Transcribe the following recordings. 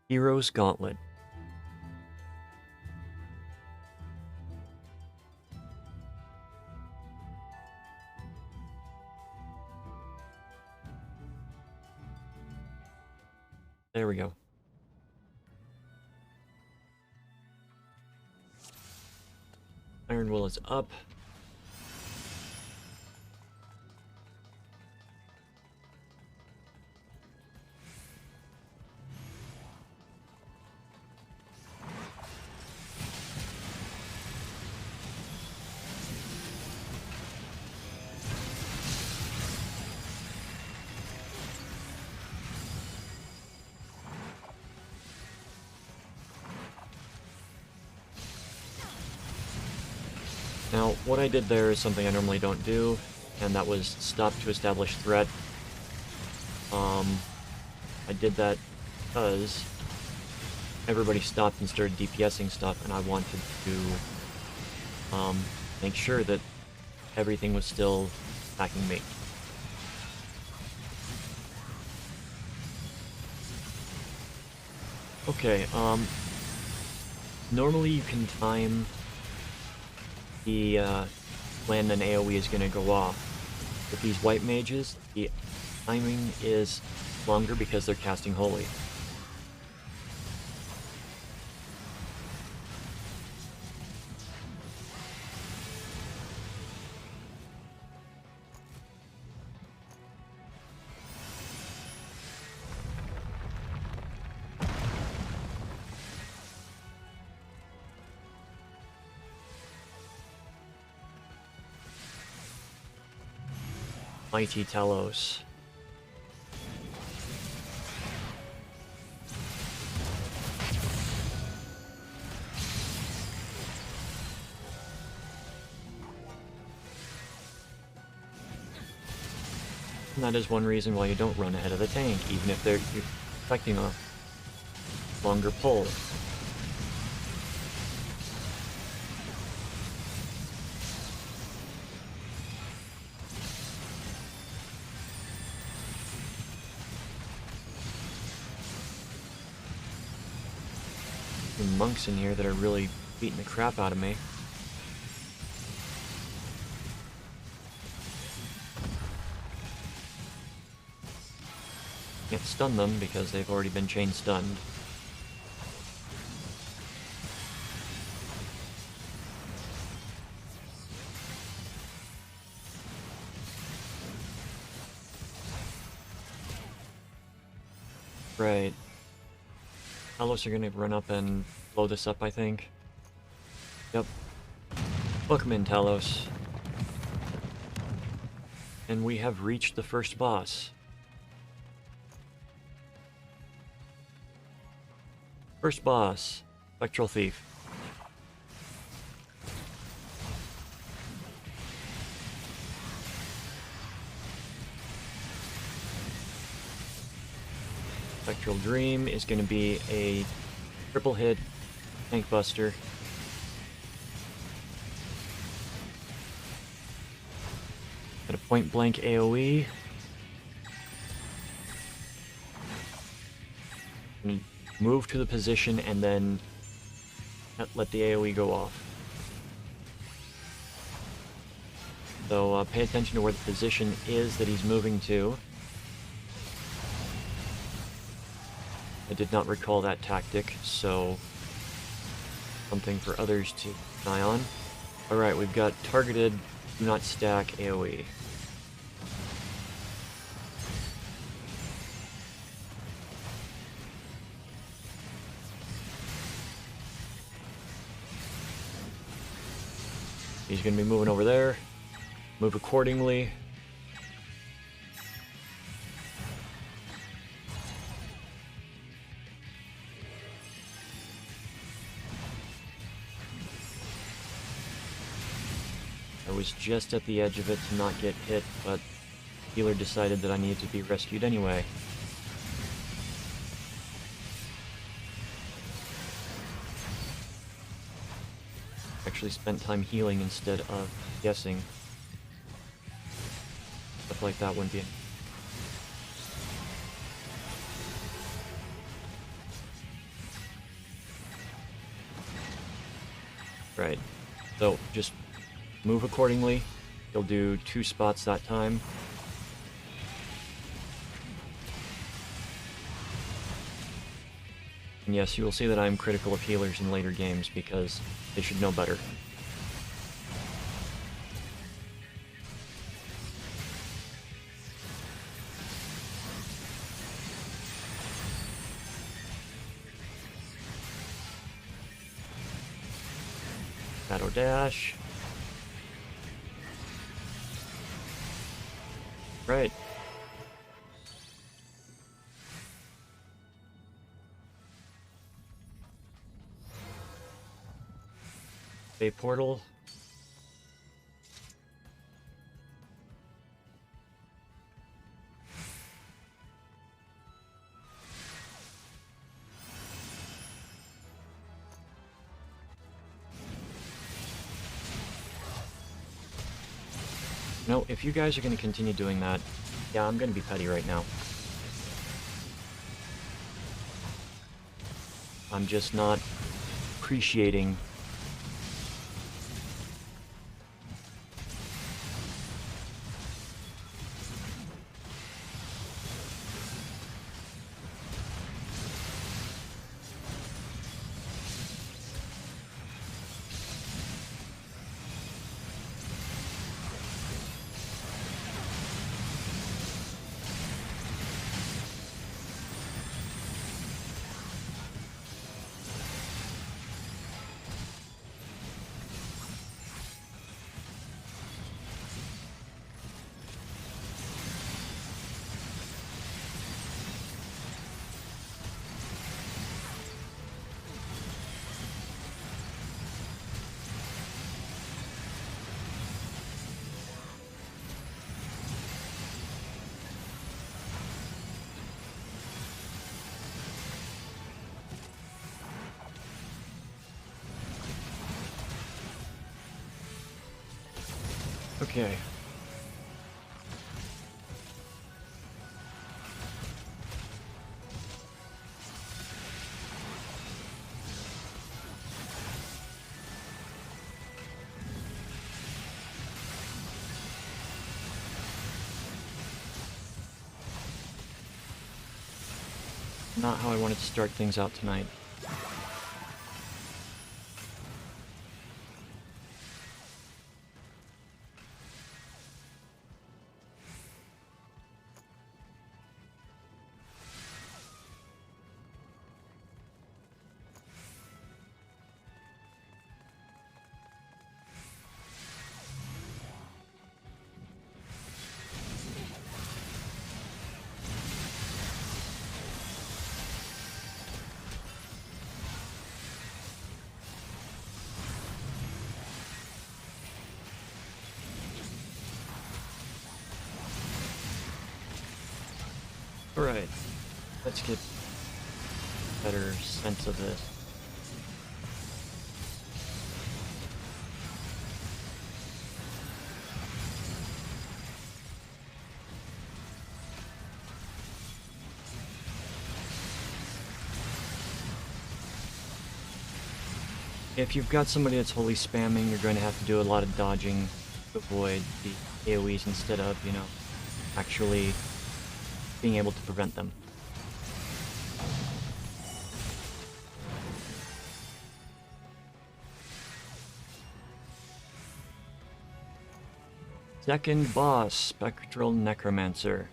Heroes Guantlet. There we go. Iron Will is up. Now, what I did there is something I normally don't do, and that was stop to establish threat. I did that because everybody stopped and started DPSing stuff, and I wanted to make sure that everything was still attacking me. Okay, normally you can time the when an AoE is going to go off. With these white mages, the timing is longer because they're casting Holy. Mighty Talos. And that is one reason why you don't run ahead of the tank, even if you're expecting a longer pull. Monks in here that are really beating the crap out of me. Can't stun them because they've already been chain stunned. Right. Talos are gonna run up and blow this up, I think. Yep. Welcome in, Talos. And we have reached the first boss. First boss, Spectral Thief. Spectral Dream is going to be a triple hit tank buster. Got a point blank AoE. And move to the position and then let the AoE go off. So pay attention to where the position is that he's moving to. I did not recall that tactic, so something for others to keep an eye on. Alright, we've got targeted, do not stack AoE. He's going to be moving over there. Move accordingly. I was just at the edge of it to not get hit, but the healer decided that I needed to be rescued anyway. Actually spent time healing instead of guessing. Stuff like that wouldn't be Right. So just move accordingly. You'll do 2 spots that time. And yes, you will see that I'm critical of healers in later games because they should know better. Shadow dash. Right. A portal. No, if you guys are going to continue doing that, yeah, I'm going to be petty right now. I'm just not appreciating Okay. Not how I wanted to start things out tonight. Alright, let's get a better sense of this. If you've got somebody that's wholly spamming, you're going to have to do a lot of dodging to avoid the AoEs instead of, you know, actually being able to prevent them. Second boss, Spectral Necromancer.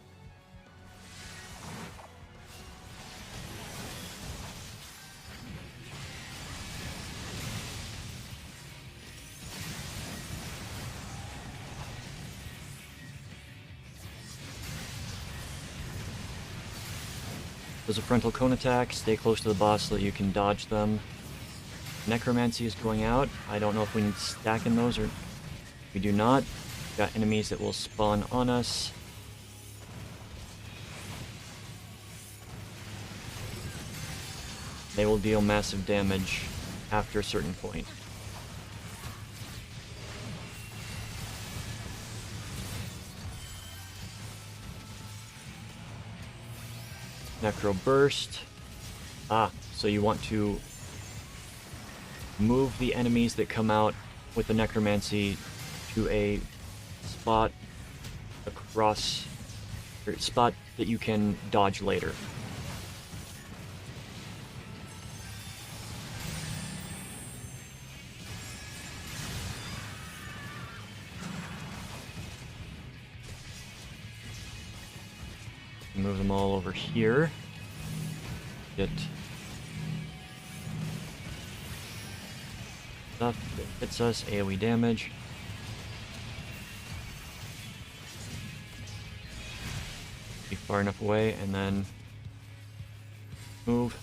There's a frontal cone attack, stay close to the boss so that you can dodge them. Necromancy is going out. I don't know if we need stacking those or we do not. We've got enemies that will spawn on us. They will deal massive damage after a certain point. Necro Burst. Ah, so you want to move the enemies that come out with the necromancy to a spot across, or spot that you can dodge later. Move them all over here. Get stuff that hits us, AoE damage. Be far enough away, and then move.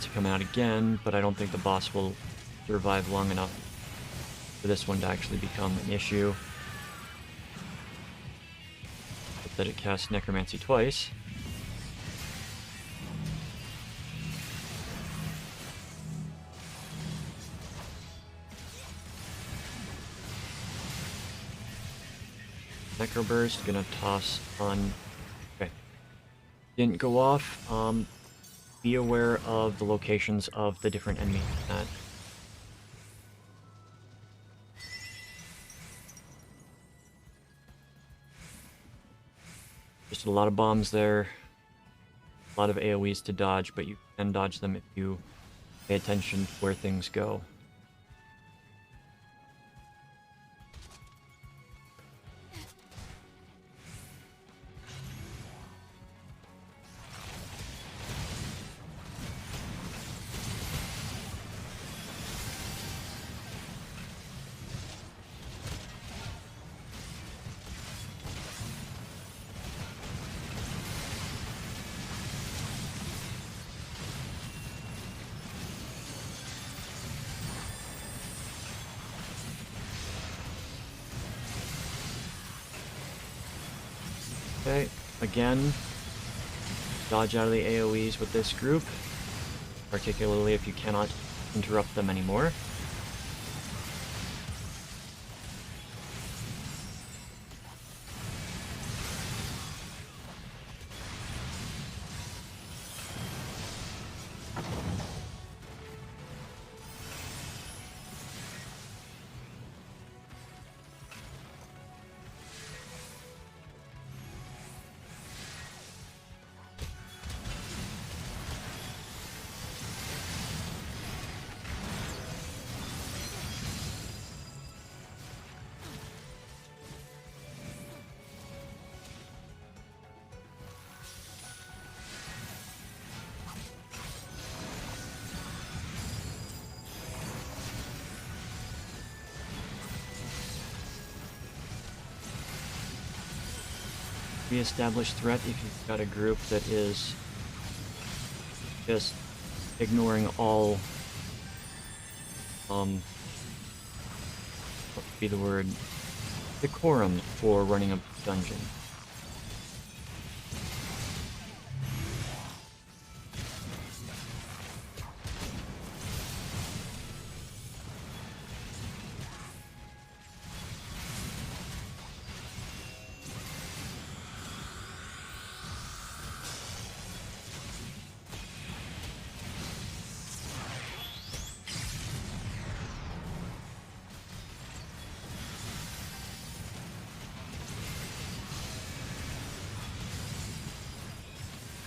To come out again, but I don't think the boss will survive long enough for this one to actually become an issue. But that it casts Necromancy twice. Necroburst, gonna toss on... Okay. Didn't go off. Be aware of the locations of the different enemies. Just a lot of bombs there. A lot of AoEs to dodge, but you can dodge them if you pay attention to where things go. Okay, again, dodge out of the AoEs with this group, particularly if you cannot interrupt them anymore. Re-establish threat if you've got a group that is just ignoring all, what would be the word, decorum for running a dungeon.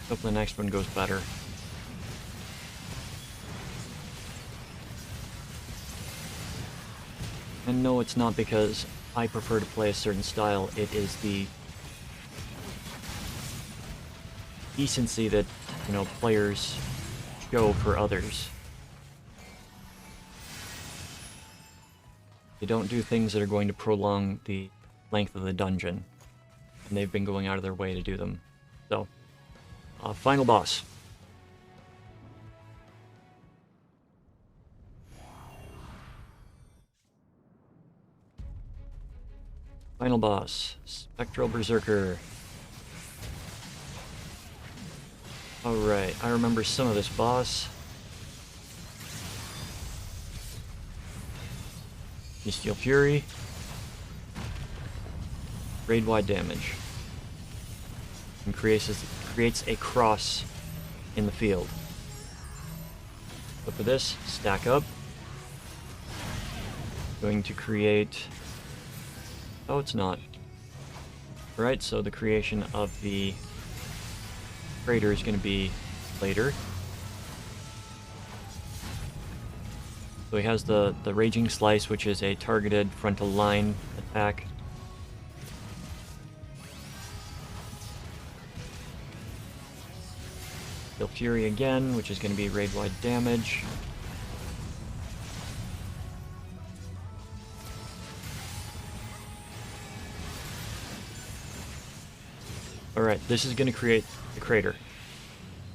Hope the next one goes better. And no, it's not because I prefer to play a certain style, it is the decency that, you know, players show for others. They don't do things that are going to prolong the length of the dungeon, and they've been going out of their way to do them. So, final boss. Final boss, Spectral Berserker. Alright, I remember some of this boss. Bestial Fury. Raid-wide damage. And creates a cross in the field. But for this, stack up. Going to create... Oh, it's not. Right, so the creation of the crater is going to be later. So he has the Raging Slice, which is a targeted frontal line attack. Bestial Fury again, which is going to be raid-wide damage. Alright, this is going to create the crater.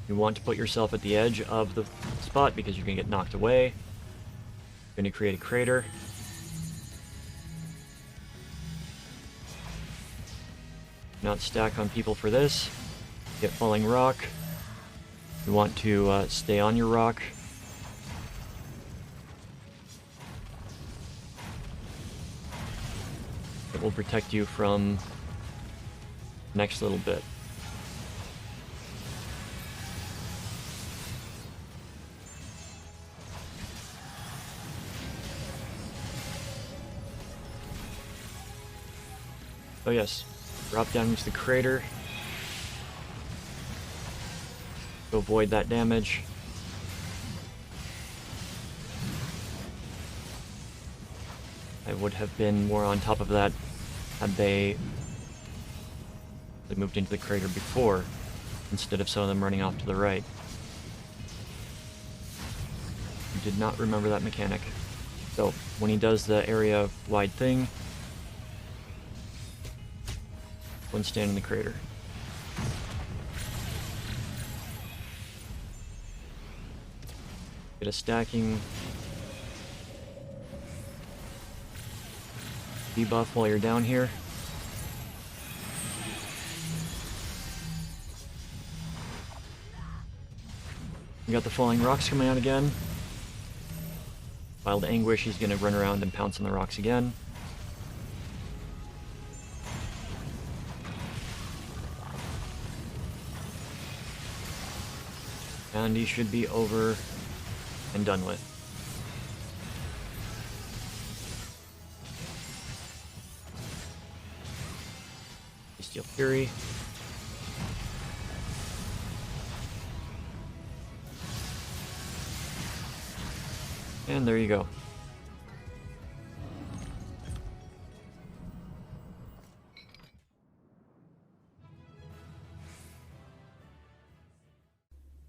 You want to put yourself at the edge of the spot because you're going to get knocked away. You're going to create a crater. Not stack on people for this. Get Falling Rock. You want to stay on your rock. It will protect you from the next little bit. Oh yes, drop down into the crater to avoid that damage. I would have been more on top of that had they moved into the crater before, instead of some of them running off to the right. I did not remember that mechanic. So, when he does the area-wide thing, one stand in the crater. Get a stacking debuff while you're down here. We got the Falling Rocks coming out again. Wild Anguish, he's going to run around and pounce on the rocks again. And he should be over and done with. Bestial Fury. And there you go.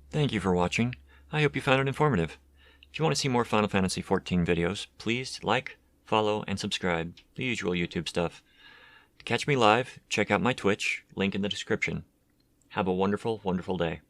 Thank you for watching. I hope you found it informative. If you want to see more Final Fantasy XIV videos, please like, follow, and subscribe. The usual YouTube stuff. To catch me live, check out my Twitch, link in the description. Have a wonderful, wonderful day.